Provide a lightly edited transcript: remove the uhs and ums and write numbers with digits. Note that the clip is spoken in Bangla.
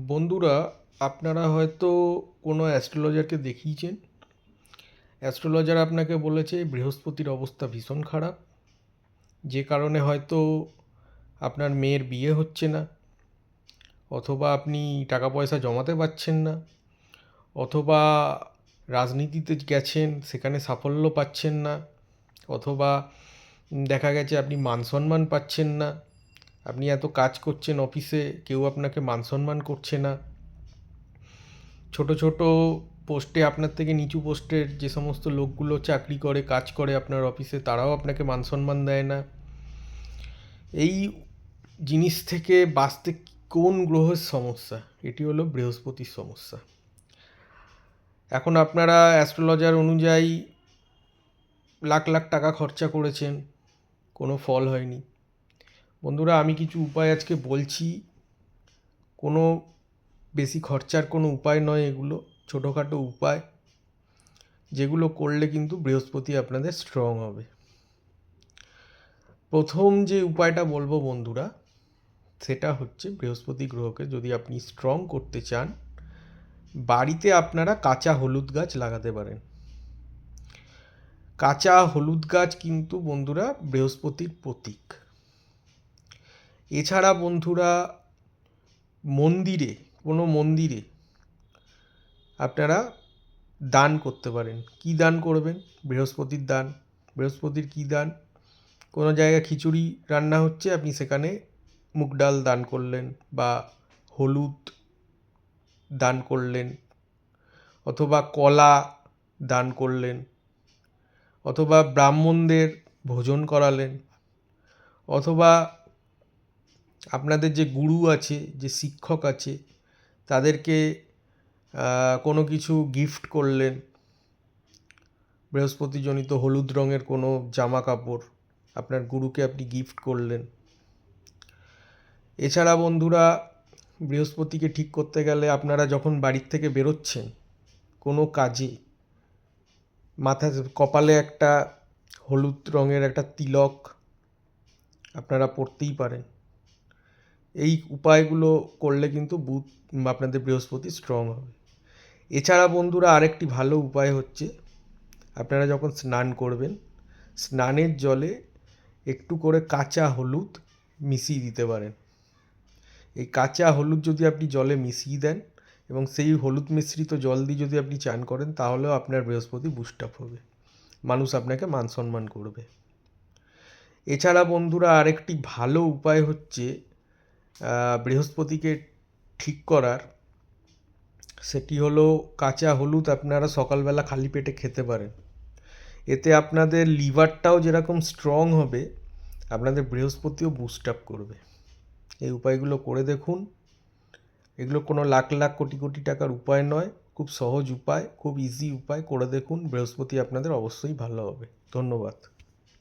বন্ধুরা, আপনারা হয়তো কোনো অ্যাস্ট্রোলজারকে দেখিয়েছেন। অ্যাস্ট্রোলজার আপনাকে বলেছে বৃহস্পতির অবস্থা ভীষণ খারাপ, যে কারণে হয়তো আপনার মেয়ের বিয়ে হচ্ছে না, অথবা আপনি টাকা পয়সা জমাতে পারছেন না, অথবা রাজনীতিতে গেছেন সেখানে সাফল্য পাচ্ছেন না, অথবা দেখা গেছে আপনি মান সম্মান পাচ্ছেন না। আপনি এত কাজ করছেন অফিসে, কেউ আপনাকে মান সম্মান করছে না। ছোট ছোট পোস্টে, আপনার থেকে নিচু পোস্টের যে সমস্ত লোকগুলো চাকরি করে, কাজ করে আপনার অফিসে, তারাও আপনাকে মান সম্মান দেয় না। এই জিনিস থেকে বাঁচতে কোন গ্রহের সমস্যা? এটি হলো বৃহস্পতির সমস্যা। এখন আপনারা অ্যাস্ট্রোলজার অনুযায়ী লাখ লাখ টাকা খরচা করেছেন, কোনো ফল হয়নি। বন্ধুরা, আমি কিছু উপায় আজকে বলছি। কোনো বেশি খরচার কোনো উপায় নয় এগুলো, ছোটোখাটো উপায়, যেগুলো করলে কিন্তু বৃহস্পতি আপনাদের স্ট্রং হবে। প্রথম যে উপায়টা বলবো বন্ধুরা, সেটা হচ্ছে বৃহস্পতি গ্রহকে যদি আপনি স্ট্রং করতে চান, বাড়িতে আপনারা কাঁচা হলুদ গাছ লাগাতে পারেন। কাঁচা হলুদ গাছ কিন্তু বন্ধুরা বৃহস্পতির প্রতীক। এছাড়া বন্ধুরা, কোনো মন্দিরে আপনারা দান করতে পারেন। কি দান করবেন? বৃহস্পতির দান। বৃহস্পতির কী দান? কোনো জায়গায় খিচুড়ি রান্না হচ্ছে, আপনি সেখানে মুগ ডাল দান করলেন, বা হলুদ দান করলেন, অথবা কলা দান করলেন, অথবা ব্রাহ্মণদের ভোজন করালেন, অথবা আপনাদের যে গুরু আছে, যে শিক্ষক আছে, তাদেরকে কোনো কিছু গিফট করলেন। বৃহস্পতিজনিত হলুদ রঙের কোনো জামা কাপড় আপনার গুরুকে আপনি গিফট করলেন। এছাড়া বন্ধুরা, বৃহস্পতিকে ঠিক করতে গেলে আপনারা যখন বাড়ির থেকে বেরোচ্ছেন কোনো কাজে, কপালে একটা হলুদ রঙের একটা তিলক আপনারা পরতেই পারেন। এই উপায়গুলো করলে কিন্তু আপনাদের বৃহস্পতি স্ট্রং হবে। এছাড়া বন্ধুরা, আরেকটি ভালো উপায় হচ্ছে, আপনারা যখন স্নান করবেন, স্নানের জলে একটু করে কাঁচা হলুদ মিশিয়ে দিতে পারেন। এই কাঁচা হলুদ যদি আপনি জলে মিশিয়ে দেন এবং সেই হলুদ মিশ্রিত জল দিয়ে যদি আপনি চান করেন, তাহলেও আপনার বৃহস্পতি বুস্ট আপ হবে, মানুষ আপনাকে মান সম্মান করবে। এছাড়া বন্ধুরা, আরেকটি ভালো উপায় হচ্ছে বৃহস্পতিকে ঠিক করার, সেটি হলো কাঁচা হলুদ আপনারা সকালবেলা খালি পেটে খেতে পারেন। এতে আপনাদের লিভারটাও যেরকম স্ট্রং হবে, আপনাদের বৃহস্পতিও বুস্ট আপ করবে। এই উপায়গুলো করে দেখুন। এগুলো কোনো লাখ লাখ কোটি কোটি টাকার উপায় নয়, খুব সহজ উপায়, খুব ইজি উপায়। করে দেখুন, বৃহস্পতি আপনাদের অবশ্যই ভালো হবে। ধন্যবাদ।